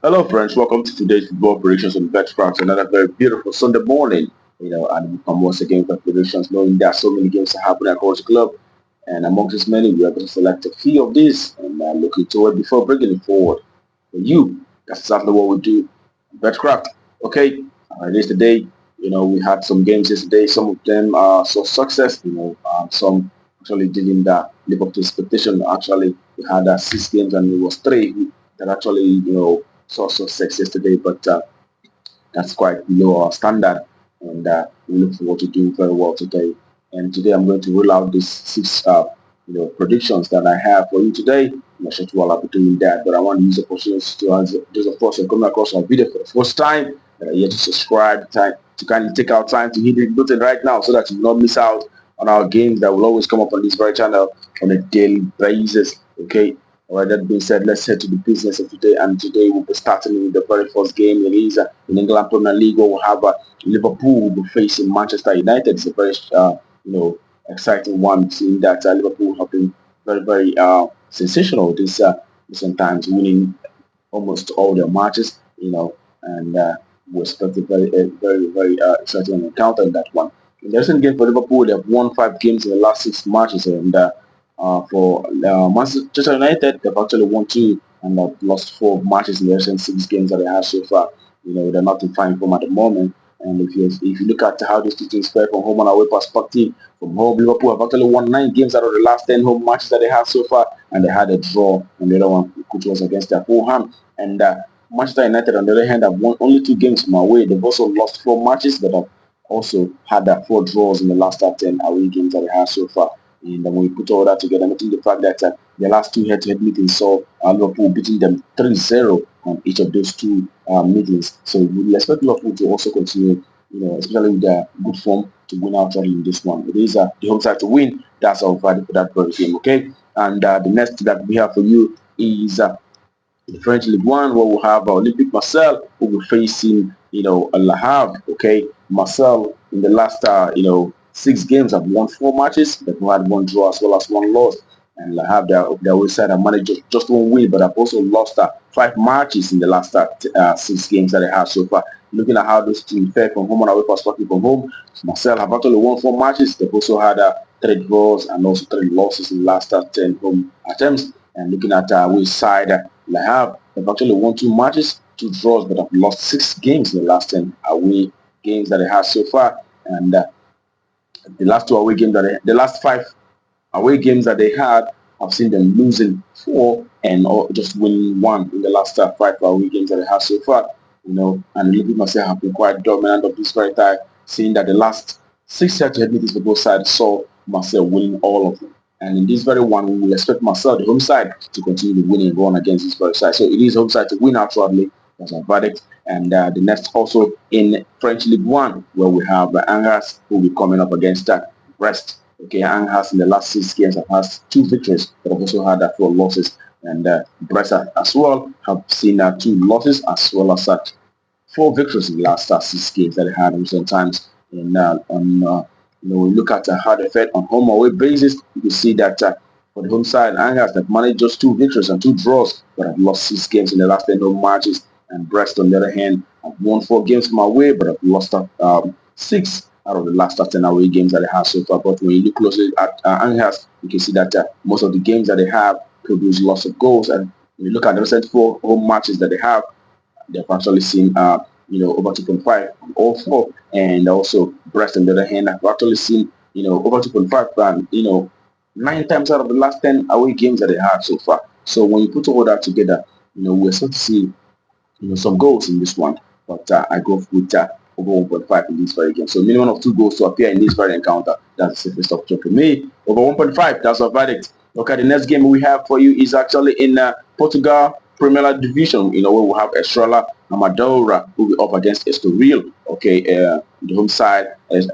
Hello, friends. Welcome to today's football predictions on BetCraft. Another very beautiful Sunday morning. And we come once again with predictions, knowing there are so many games that happen across the club. And amongst these many, we are going to select a few of these and looking to it before bringing it forward. For you, that's exactly what we do. BetCraft. Okay, yesterday, we had some games yesterday. Some of them saw success. Some actually didn't live up to expectation. Actually, we had 6 games and it was three that actually, saw success yesterday. But that's quite below our standard, and we look forward to doing very well today. And today I'm going to roll out these six, predictions that I have for you today. I'm not sure while I'll be doing that, but I want to use the opportunity to answer those of course who are coming across our video for the first time that are yet to subscribe, to kindly take our time to hit the button right now so that you will not miss out on our games that will always come up on this very channel on a daily basis. Okay, all right, that being said, let's head to the business of today. And today we'll be starting with the very first game. It is in England Premier League. We'll have Liverpool will be facing Manchester United. It's a very, exciting one. Seeing that Liverpool have been very sensational this recent times, winning almost all their matches. And we expect a very exciting encounter in that one. In the recent game for Liverpool, they have won 5 games in the last 6 matches, and for Manchester United, they've actually won two and have lost 4 matches in the recent 6 games that they have so far. They're not in fine form at the moment. And if you look at how these two teams fare from home and away perspective, from home, Liverpool have actually won 9 games out of the last 10 home matches that they have so far, and they had a draw, and the other one, which was against their Fulham. And Manchester United, on the other hand, have won only 2 games from away. They've also lost 4 matches, but have also had 4 draws in the last 10 away games that they have so far. And when we put all that together, I think the fact that the last two head-to-head meetings saw Liverpool beating them 3-0 on each of those two meetings. So we expect Liverpool to also continue, especially with their good form, to win outright in this one. It is the home side to win. That's our value for that very game, okay? And the next that we have for you is the French League One, where we'll have Olympic Marseille, who will be facing, Le Havre. Okay, Marseille in the last, 6 games have won 4 matches. They've had one draw as well as one loss. And Le Havre, their way side have managed just 1 win, but have also lost 5 matches in the last 6 games that they have so far. Looking at how those teams fare from home and away perspective from home, Marseille have actually won 4 matches. They've also had 3 draws and also 3 losses in the last 10 home attempts. And looking at which side Le Havre, they've actually won 2 matches, 2 draws, but have lost 6 games in the last 10 away games that they have so far. And the last 2 away games the last 5 away games that they had, I've seen them losing 4 and just winning 1 in the last 5 away games that they have so far. And Liverpool myself have been quite dominant of this very time, seeing that the last 6 head-to-head meetings for both sides saw Marseille winning all of them. And in this very one, we will expect Marseille, the home side, to continue the winning run against this very side. So it is home side to win outrightly. That's our verdict. And the next also in French League One, where we have Angers, who will be coming up against Brest. Okay, Angers in the last 6 games have had 2 victories, but have also had 4 losses. And Brest as well have seen 2 losses as well as 4 victories in the last 6 games that they had in recent times. And we look at how they fared on home away basis. You can see that for the home side, Angers have managed just 2 victories and 2 draws, but have lost 6 games in the last 10 home matches. And Brest, on the other hand, have won 4 games from away, but have lost 6 out of the last 10 away games that they have so far. But when you look closely at Angers, you can see that most of the games that they have produce lots of goals. And when you look at the recent 4 home matches that they have, they've actually seen over 2.5 on all 4, and also Brest on the other hand have actually seen over 2.5 and 9 times out of the last 10 away games that they had so far. So when you put all that together, we're starting to see some goals in this one, but I go with over 1.5 in this very game. So minimum of 2 goals to appear in this very encounter. That's the safest option for me. Over 1.5, that's our verdict. Okay, the next game we have for you is actually in Portugal Premier Division. Where we have Estrela and Madora who will be up against Estoril. Okay, the home side is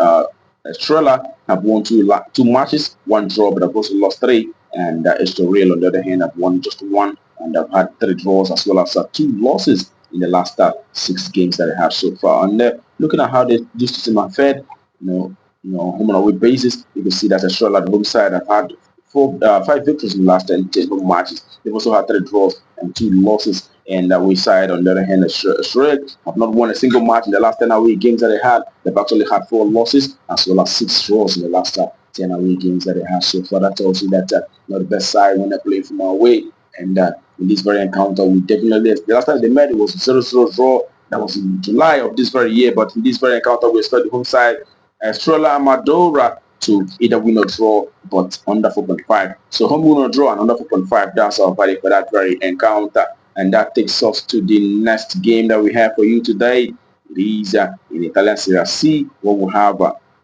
Estrela have won 2 matches, 1 draw, but have also lost 3. And Estoril, on the other hand, have won just 1 and have had 3 draws as well as 2 losses in the last 6 games that they have so far. And looking at how these two teams have fared, home and away basis, you can see that Australia, the home side, have had 5 victories in the last 10 home matches. They've also had 3 draws and 2 losses And we side on the other hand, Estrela have not won a single match in the last 10 away games that they had. They've actually had 4 losses as well as 6 draws in the last 10 away games that they have so far. That tells you that not the best side when they play from away. And in this very encounter, we definitely, the last time they met, it was a 0-0 draw. That was in July of this very year. But in this very encounter, we expect the home side, Estrela Amadora, to either win or draw, but under 4.5. So home win or draw and under 4.5, that's our value for that very encounter. And that takes us to the next game that we have for you today. It is in Italian Serie C, where we have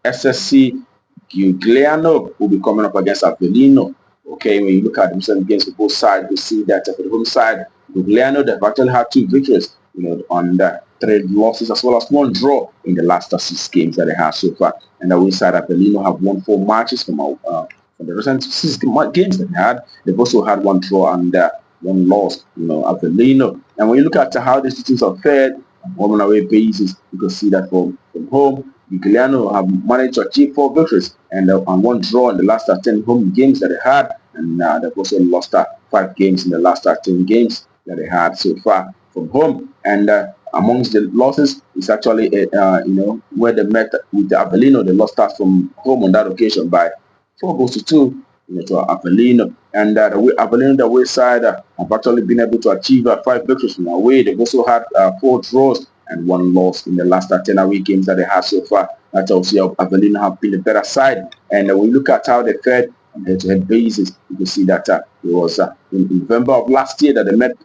SSC Giugliano will be coming up against Avellino. Okay, when you look at the recent games for both sides, you see that for the home side, Giugliano, they've actually had 2 victories, on the 3 losses as well as 1 draw in the last 6 games that they have so far. And the win side, Avellino have won 4 matches from the recent 6 games that they had. They've also had 1 draw and 1 loss, Avellino. And when you look at how these teams are fared on home and away basis, you can see that from home, Giugliano have managed to achieve 4 victories and 1 draw in the last 10 home games that they had, and they've also lost 5 games in the last 10 games that they had so far from home. And amongst the losses, it's actually where they met with the Avellino. They lost that from home on that occasion by 4-2 to Avellino. And the Avellino, the way side, have actually been able to achieve 5 victories from away. They've also had 4 draws and 1 loss in the last 10 away games that they have so far. That tells you Avellino have been the better side. And when you look at how they fared on head-to-head basis, you can see that it was in November of last year that they met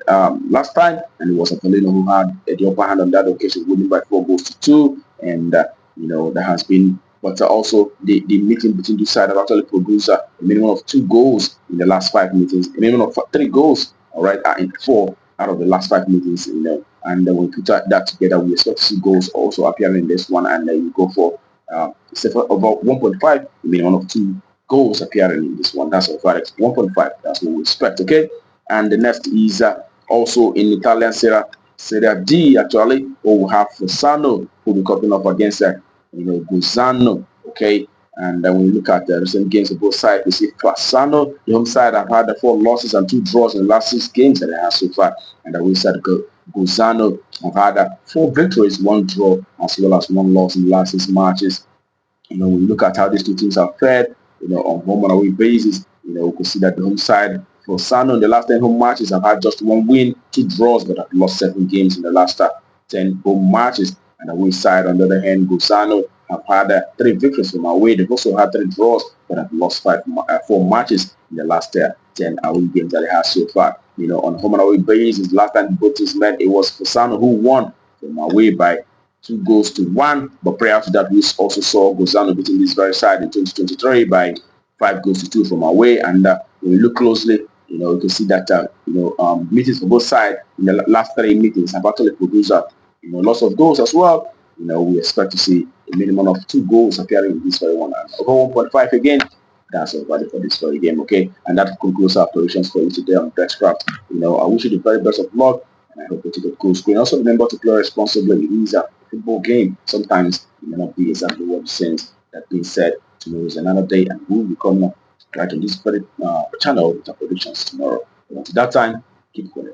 last time, and it was Avellino who had the upper hand on that occasion, winning by 4-2. And there has been, but also the meeting between the sides have actually produced a minimum of 2 goals in the last 5 meetings, a minimum of 3 goals, all right, in 4 out of the last 5 meetings, and when we put that together, we expect to see goals also appearing in this one, and then you go for about 1.5, a minimum of 2 goals appearing in this one. That's about 1.5. That's what we expect. Okay, and the next is also in Italian Serie D actually, where we have Fossano who will be coming up against Gozzano. Okay, and when we look at the recent games of both sides, we see Fossano, the home side, have had 4 losses and 2 draws in the last 6 games that they have so far, and the away side, Gozzano, have had 4 victories, 1 draw, as well as 1 loss in the last 6 matches. When we look at how these 2 teams are fared, on home and away basis, we can see that the home side, Fossano, in the last 10 home matches have had just 1 win, 2 draws, but have lost 7 games in the last 10 home matches. And the away side, on the other hand, Gozzano have had 3 victories from away. They've also had 3 draws, but have lost 4 matches in the last 10 away games that they have so far. On home and away basis, last time both teams met, it was Fossano who won from away by 2-1. But prior to that, we also saw Gozzano beating this very side in 2023 by 5-2 from away. And when we look closely, you can see that meetings for both sides in the last 3 meetings have actually produced lots of goals as well. We expect to see a minimum of 2 goals appearing in this very one. And over 1.5 again, that's our value for this very game. Okay, and that concludes our predictions for you today on BetCraft. I wish you the very best of luck, and I hope that you get cool screen. Also remember to play responsibly. It is a football game. Sometimes it may not be exactly what it seems. That being said, tomorrow is another day, and we will come right on this very channel with our predictions tomorrow. But until that time, keep going.